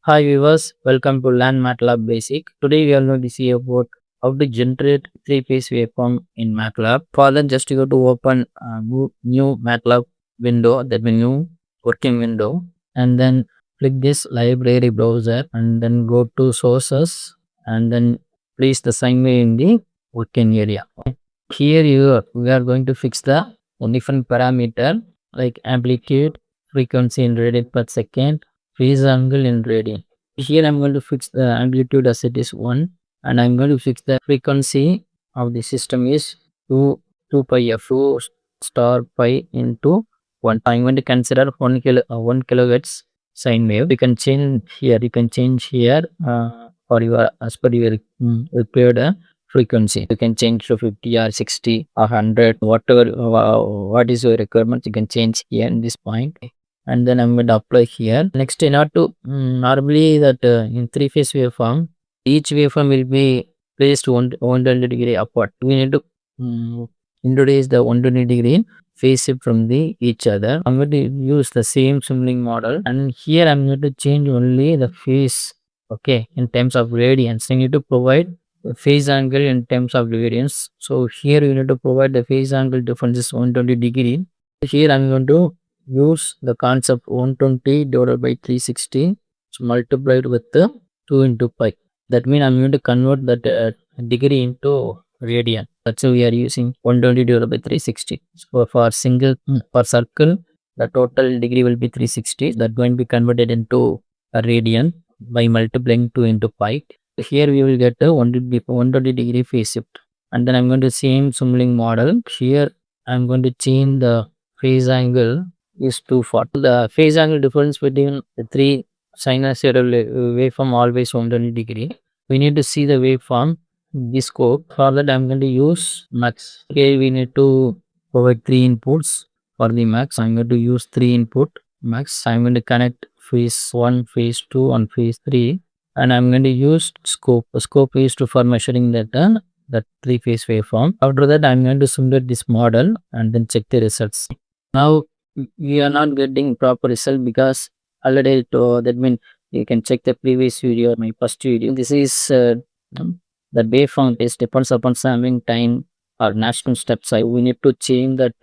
Hi viewers, welcome to Learn MATLAB Basic. Today we are going to see about how to generate three-phase waveform in MATLAB. For that, just you go to open a new MATLAB window, that means new working window, and then click this library browser, and then go to sources, and then place the Sinewave in the working area. Here we are going to fix the different parameter like amplitude, frequency in radian per second, phase angle in radian. Here I'm going to fix the amplitude as it is 1, and I'm going to fix the frequency of the system is 2 pi f 2 star pi into 1. I'm going to consider 1 kilohertz sine wave. You can change here for your as per your required frequency. You can change to 50 or 60 or 100, whatever what is your requirement, you can change here in this point. And then I'm going to apply here. Next, in order to normally that in three-phase waveform, each waveform will be placed 120 degree apart. We need to introduce the 120 degree phase shift from the each other. I'm going to use the same Simulink model, and here I'm going to change only the phase. Okay, in terms of radians, you need to provide the phase angle in terms of radians. So here you need to provide the phase angle difference is 120 degree. Here I'm going to use the concept 120 divided by 360 multiplied with the 2 into pi. That means I'm going to convert that degree into radian. That's why we are using 120 divided by 360. So for single per circle, the total degree will be 360. That going to be converted into a radian by multiplying 2 into pi. Here we will get a 120 degree phase shift. And then I'm going to same Simulink model. Here I'm going to change the phase angle is 240. The phase angle difference between the three sinusoidal waveform always 120 degree. We need to see the waveform this scope. For that I'm going to use max. Here we need to provide 3 inputs for the max. I'm going to use 3 input max. I'm going to connect phase 1, phase 2 and phase 3, and I'm going to use scope. The scope is for measuring that three-phase waveform. After that I'm going to simulate this model and then check the results. Now we are not getting proper result because already that means you can check the previous video, my first video. This is the waveform test depends upon sampling time or maximum step size. We need to change that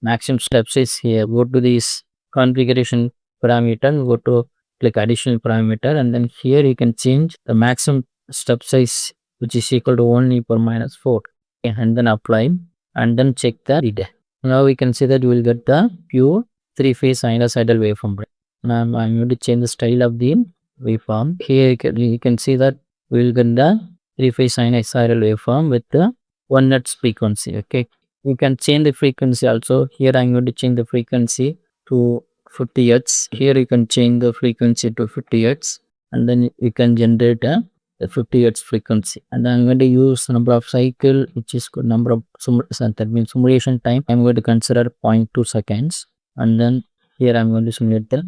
maximum step size here. Go to this configuration parameter, go to click additional parameter, and then here you can change the maximum step size, which is equal to 1 e power minus 4, and then apply and then check the data. Now we can see that we will get the pure three-phase sinusoidal waveform. Now I'm going to change the style of the waveform. Here you can see that we will get the three-phase sinusoidal waveform with the 1 hertz frequency. Okay, you can change the frequency also. Here I'm going to change the frequency to 50 hertz. Here you can change the frequency to 50 hertz, and then you can generate the 50 hertz frequency. And I'm going to use number of cycle, which is good number of that means simulation time. I'm going to consider 0.2 seconds, and then here I'm going to simulate the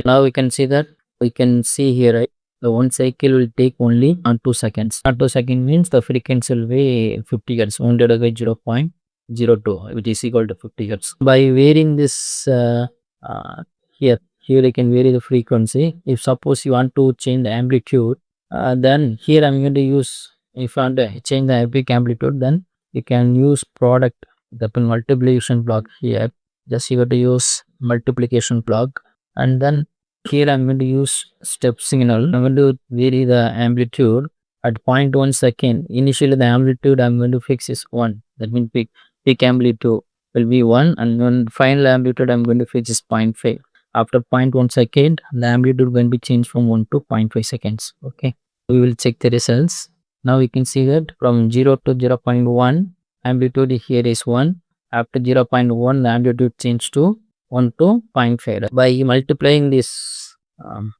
now we can see that we can see here, right, the one cycle will take only on 2 seconds. 2 seconds means the frequency will be 50 hertz, 1 divided by 0.02, which is equal to 50 hertz. By varying this here you can vary the frequency. If suppose you want to change the amplitude, then here I'm going to use, if you want to change the epic amplitude, then you can use product, the multiplication block. Here just you have to use multiplication block, and then here I'm going to use step signal. I'm going to vary the amplitude at 0.1 second. Initially the amplitude I'm going to fix is 1, that means peak amplitude will be 1, and then final amplitude I'm going to fix is 0.5. After 0.1 second, the amplitude going to be changed from 1 to 0.5 seconds. Okay, we will check the results. Now we can see that from 0 to 0.1, amplitude here is 1. After 0.1, the amplitude changed to 1 to 0.5. By multiplying this, and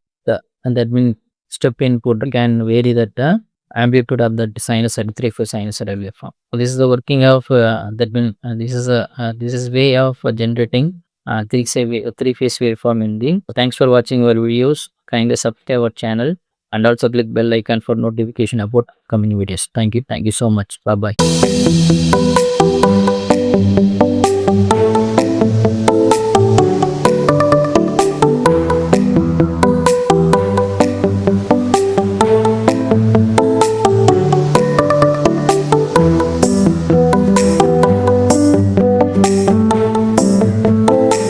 that means step input can vary that amplitude of the sinusoidal three-phase sinusoidal waveform. So this is the working of that means this is way of generating three-phase waveform in the. Thanks for watching our videos. Kindly subscribe our channel and also click bell icon for notification about coming videos. Thank you so much. Bye bye.